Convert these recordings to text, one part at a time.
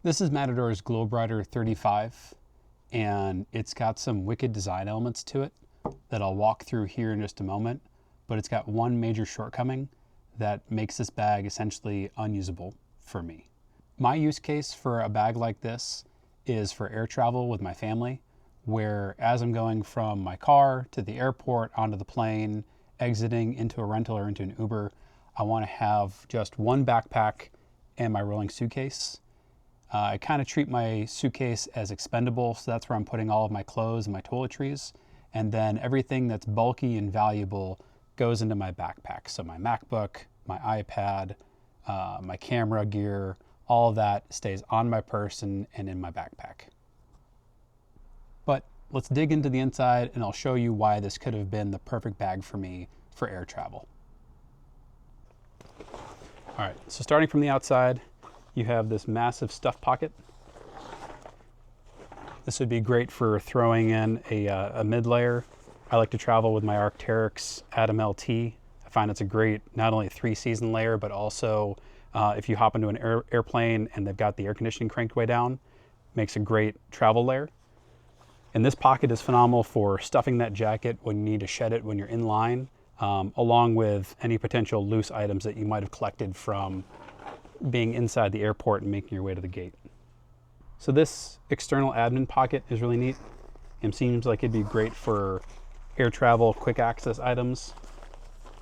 This is Matador's Globerider 35, and it's got some wicked design elements to it that I'll walk through here in just a moment, but it's got one major shortcoming that makes this bag essentially unusable for me. My use case for a bag like this is for air travel with my family, where as I'm going from my car to the airport, onto the plane, exiting into a rental or into an Uber, I want to have just one backpack and my rolling suitcase. I kind of treat my suitcase as expendable, so that's where I'm putting all of my clothes and my toiletries, and then everything that's bulky and valuable goes into my backpack. So my MacBook, my iPad, my camera gear, all of that stays on my person and in my backpack. But let's dig into the inside and I'll show you why this could have been the perfect bag for me for air travel. All right, so starting from the outside, you have this massive stuff pocket. This would be great for throwing in a mid layer. I like to travel with my Arc'teryx Atom LT. I find it's a great, not only 3-season layer, but also if you hop into an airplane and they've got the air conditioning cranked way down, makes a great travel layer. And this pocket is phenomenal for stuffing that jacket when you need to shed it when you're in line, along with any potential loose items that you might have collected from being inside the airport and making your way to the gate. So this external admin pocket is really neat and seems like it'd be great for air travel, quick access items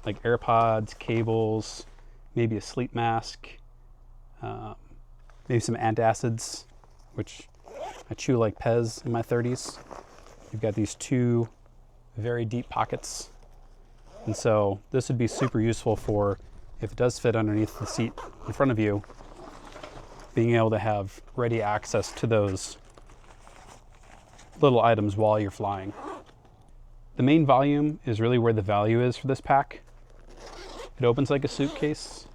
like AirPods, cables, maybe a sleep mask, maybe some antacids, which I chew like Pez in my 30s. You've got these two very deep pockets. And so this would be super useful for, if it does fit underneath the seat in front of you, being able to have ready access to those little items while you're flying. The main volume is really where the value is for this pack. It opens like a suitcase.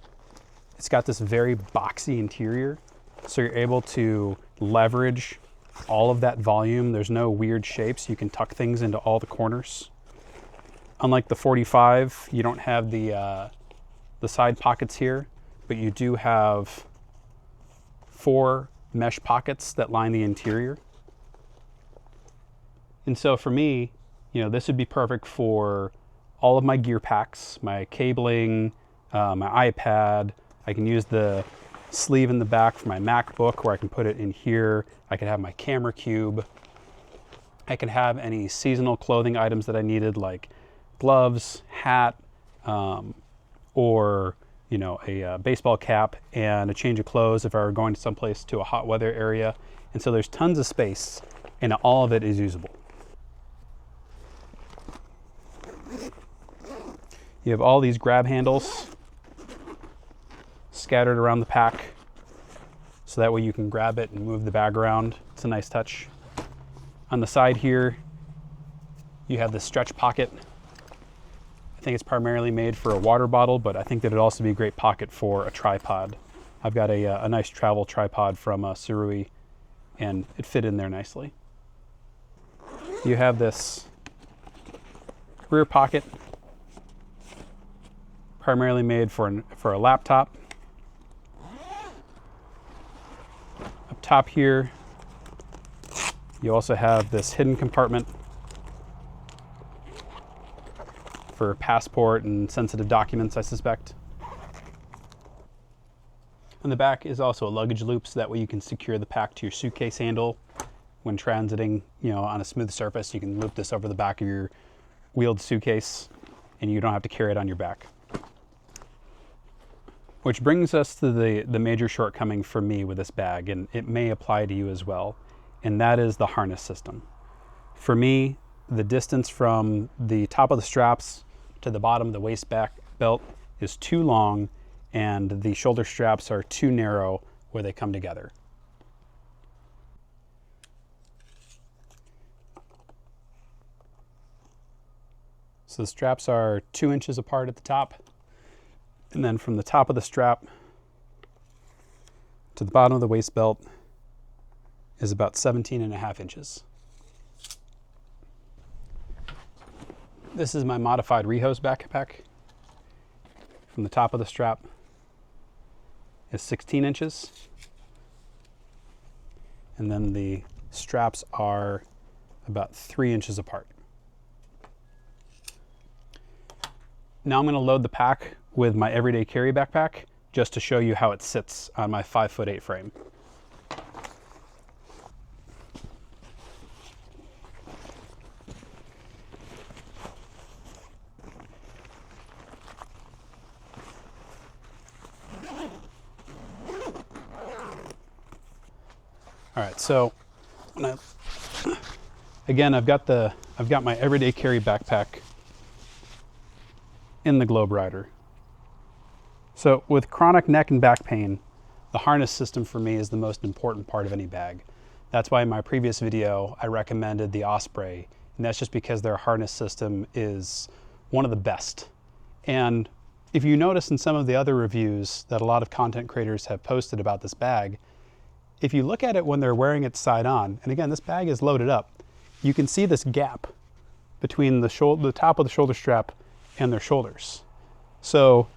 It's got this very boxy interior, so you're able to leverage all of that volume. There's no weird shapes. You can tuck things into all the corners. Unlike the 45, you don't have the side pockets here, but you do have 4 mesh pockets that line the interior. And so for me, this would be perfect for all of my gear packs, my cabling, my iPad. I can use the sleeve in the back for my MacBook where I can put it in here. I could have my camera cube. I could have any seasonal clothing items that I needed, like gloves, hat, or a baseball cap and a change of clothes if I were going to someplace to a hot weather area. And so there's tons of space and all of it is usable. You have all these grab handles scattered around the pack, so that way you can grab it and move the bag around. It's a nice touch. On the side here, you have this stretch pocket. I think it's primarily made for a water bottle, but I think that it'd also be a great pocket for a tripod. I've got a nice travel tripod from Surui, and it fit in there nicely. You have this rear pocket, primarily made for a laptop. Up top here, you also have this hidden compartment for passport and sensitive documents, I suspect. On the back is also a luggage loop, so that way you can secure the pack to your suitcase handle. When transiting, on a smooth surface, you can loop this over the back of your wheeled suitcase and you don't have to carry it on your back. Which brings us to the major shortcoming for me with this bag, and it may apply to you as well, and that is the harness system. For me, the distance from the top of the straps to the bottom of the waist belt is too long, and the shoulder straps are too narrow where they come together. So the straps are 2 inches apart at the top, and then from the top of the strap to the bottom of the waist belt is about 17.5 inches. This is my modified Rehose backpack. From the top of the strap is 16 inches. and then the straps are about 3 inches apart. Now I'm going to load the pack with my everyday carry backpack just to show you how it sits on my 5'8" frame. All right, so again, I've got my everyday carry backpack in the Globerider. So with chronic neck and back pain, the harness system for me is the most important part of any bag. That's why in my previous video I recommended the Osprey, and that's just because their harness system is one of the best. And if you notice in some of the other reviews that a lot of content creators have posted about this bag, if you look at it when they're wearing it side on, and again, this bag is loaded up, you can see this gap between the top of the shoulder strap and their shoulders. So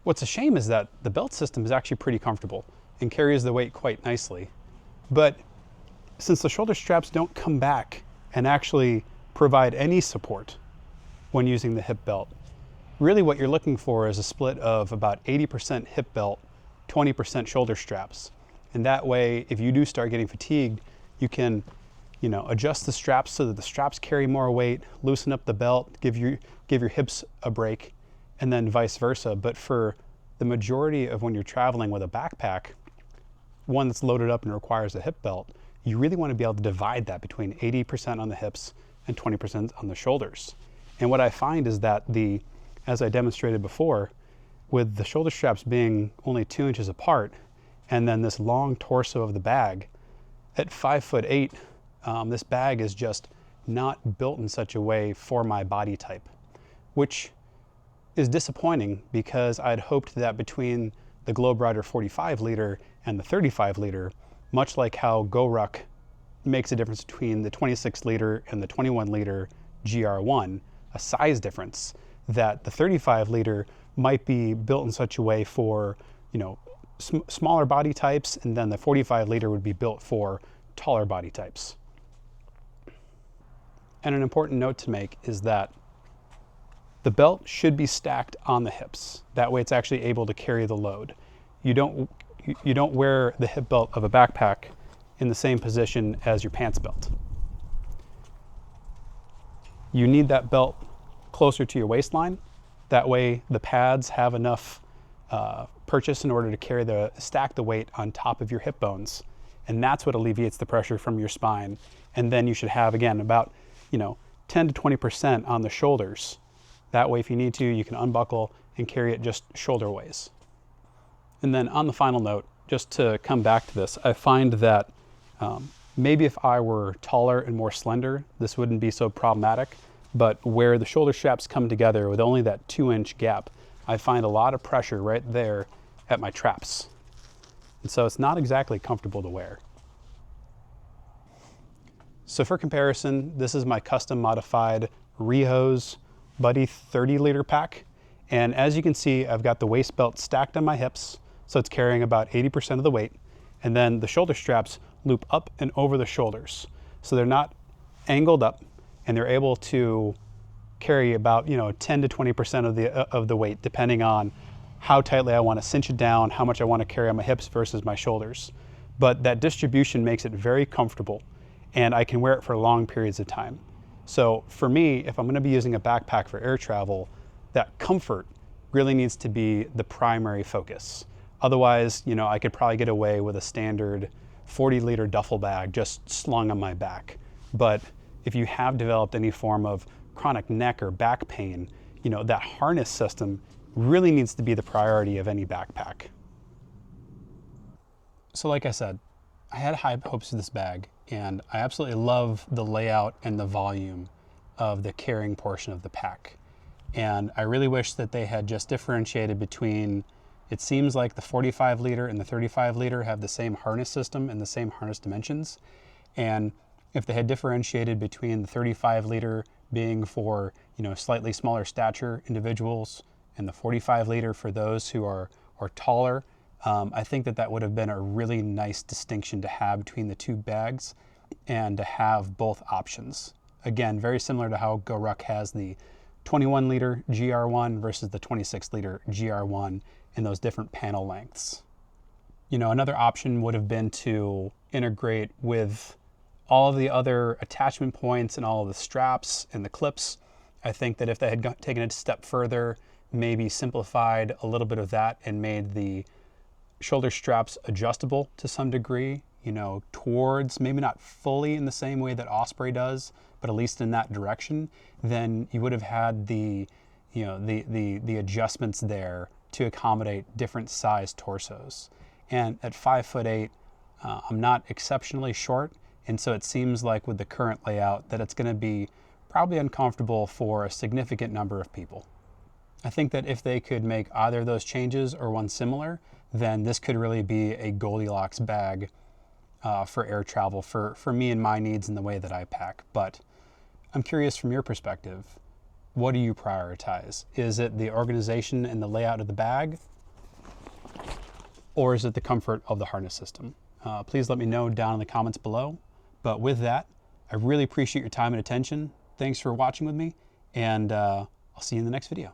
what's a shame is that the belt system is actually pretty comfortable and carries the weight quite nicely. But since the shoulder straps don't come back and actually provide any support when using the hip belt, really what you're looking for is a split of about 80% hip belt, 20% shoulder straps. And that way, if you do start getting fatigued, you can, adjust the straps so that the straps carry more weight, loosen up the belt, give your hips a break, and then vice versa. But for the majority of when you're traveling with a backpack, one that's loaded up and requires a hip belt, you really want to be able to divide that between 80% on the hips and 20% on the shoulders. And what I find is that as I demonstrated before, with the shoulder straps being only 2 inches apart, and then this long torso of the bag, at 5'8", this bag is just not built in such a way for my body type, which is disappointing because I'd hoped that between the Globerider 45 liter and the 35 liter, much like how GoRuck makes a difference between the 26 liter and the 21 liter GR1, a size difference, that the 35 liter might be built in such a way for, smaller body types, and then the 45 liter would be built for taller body types. And an important note to make is that the belt should be stacked on the hips. That way it's actually able to carry the load. You don't wear the hip belt of a backpack in the same position as your pants belt. You need that belt closer to your waistline. That way the pads have enough purchase in order to stack the weight on top of your hip bones. And that's what alleviates the pressure from your spine. And then you should have, again, about 10 to 20% on the shoulders. That way, if you need to, you can unbuckle and carry it just shoulder ways. And then on the final note, just to come back to this, I find that maybe if I were taller and more slender, this wouldn't be so problematic. But where the shoulder straps come together with only that 2-inch gap, I find a lot of pressure right there at my traps. And so it's not exactly comfortable to wear. So for comparison, this is my custom modified Rehose Buddy 30 liter pack. And as you can see, I've got the waist belt stacked on my hips, so it's carrying about 80% of the weight. And then the shoulder straps loop up and over the shoulders. So they're not angled up, and they're able to carry about 10 to 20% of the weight, depending on how tightly I want to cinch it down, how much I want to carry on my hips versus my shoulders. But that distribution makes it very comfortable, and I can wear it for long periods of time. So for me, if I'm going to be using a backpack for air travel, that comfort really needs to be the primary focus. Otherwise, I could probably get away with a standard 40-liter duffel bag just slung on my back. But if you have developed any form of chronic neck or back pain, that harness system really needs to be the priority of any backpack. So like I said, I had high hopes for this bag, and I absolutely love the layout and the volume of the carrying portion of the pack. And I really wish that they had just differentiated between, it seems like the 45 liter and the 35 liter have the same harness system and the same harness dimensions. And if they had differentiated between the 35 liter being for, slightly smaller stature individuals and the 45 liter for those who are taller, I think that that would have been a really nice distinction to have between the two bags and to have both options. Again, very similar to how GoRuck has the 21 liter GR1 versus the 26 liter GR1 in those different panel lengths. You know, another option would have been to integrate with all of the other attachment points and all of the straps and the clips. I think that if they had taken it a step further, maybe simplified a little bit of that and made the shoulder straps adjustable to some degree, you know, towards, maybe not fully in the same way that Osprey does, but at least in that direction, then you would have had the, you know, the adjustments there to accommodate different size torsos. And at 5'8", I'm not exceptionally short, and so it seems like with the current layout that it's going to be probably uncomfortable for a significant number of people. I think that if they could make either of those changes or one similar, then this could really be a Goldilocks bag for air travel for me and my needs and the way that I pack. But I'm curious from your perspective, what do you prioritize? Is it the organization and the layout of the bag, or is it the comfort of the harness system? Please let me know down in the comments below. But with that, I really appreciate your time and attention. Thanks for watching with me, and I'll see you in the next video.